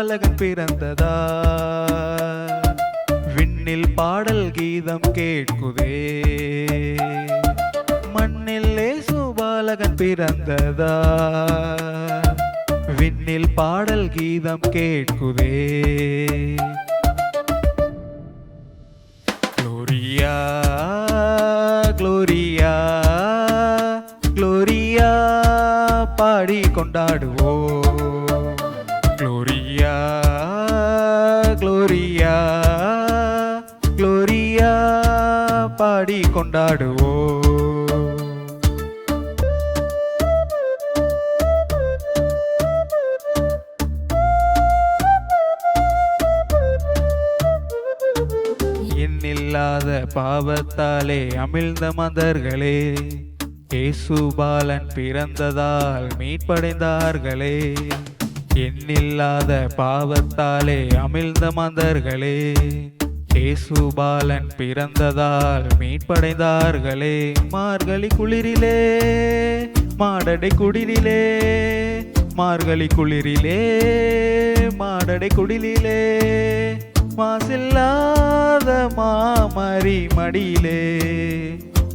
பாலகன் பிறந்ததா விண்ணில் பாடல் கீதம் கேட்குதே மண்ணில் இயேசு பாலகன் பிறந்ததா விண்ணில் பாடல் கீதம் கேட்குதே Gloria, Gloria, Gloria பாடி கொண்டாடுவோம் Gloria, Gloria, Gloria பாடி கொண்டாடுவோம் எண்ணில்லாத பாவத்தாலே அமிழ்ந்த மதர்களே இயேசு பாலன் பிறந்ததால் மீட்படைந்தார்களே எண்ணில்லாத பாவத்தாலே அமிழ்ந்த மதர்களே இயேசு பாலன் பிறந்ததால் மீட்படைந்தார்களே மார்கழி குளிரிலே மாடடை குடிலிலே மார்கழி குளிரிலே மாடடை குடிலிலே மாசில்லாத மாமரி மடியிலே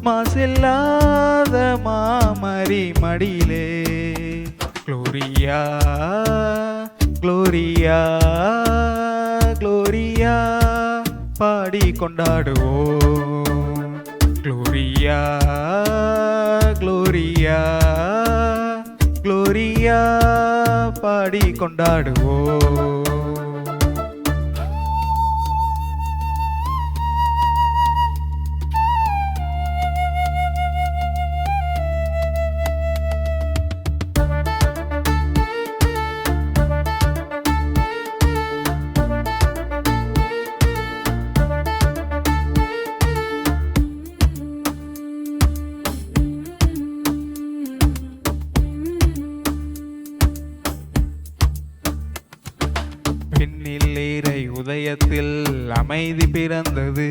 மாசில்லாத மாமரி மடியிலே Gloria, Gloria, Gloria பாடி கொண்டாடுவோம் Gloria, Gloria, Gloria பாடி கொண்டாடுவோம் விண்ணில் ஏறை உதயத்தில் அமைதி பிறந்தது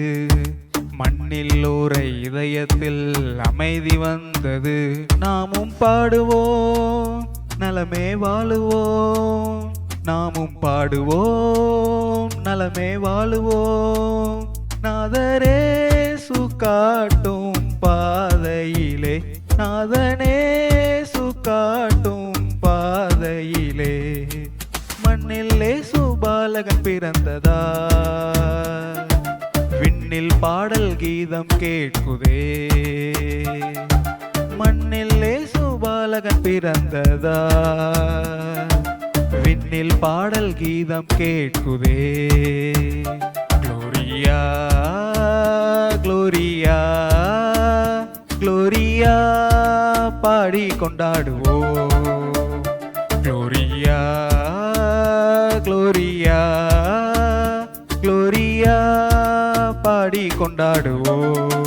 மண்ணில் ஓரை இதயத்தில் அமைதி வந்தது நாமும் பாடுவோம் நலமே வாழுவோம் நாமும் பாடுவோம் நலமே வாழுவோம் நாதரேசு காட்டும் பாதையிலே நாதனேசு காட்டும் பாதையிலே மண்ணில் இயேசு பாலகன் பிறந்ததா விண்ணில் பாடல் கீதம் கேட்குதே மண்ணில் இயேசு பாலகன் பிறந்ததா விண்ணில் பாடல் கீதம் கேட்குதே Gloria, Gloria, Gloria பாடி கொண்டாடுவோம் Gloria, Gloria, Gloria பாடி கொண்டாடுவோம்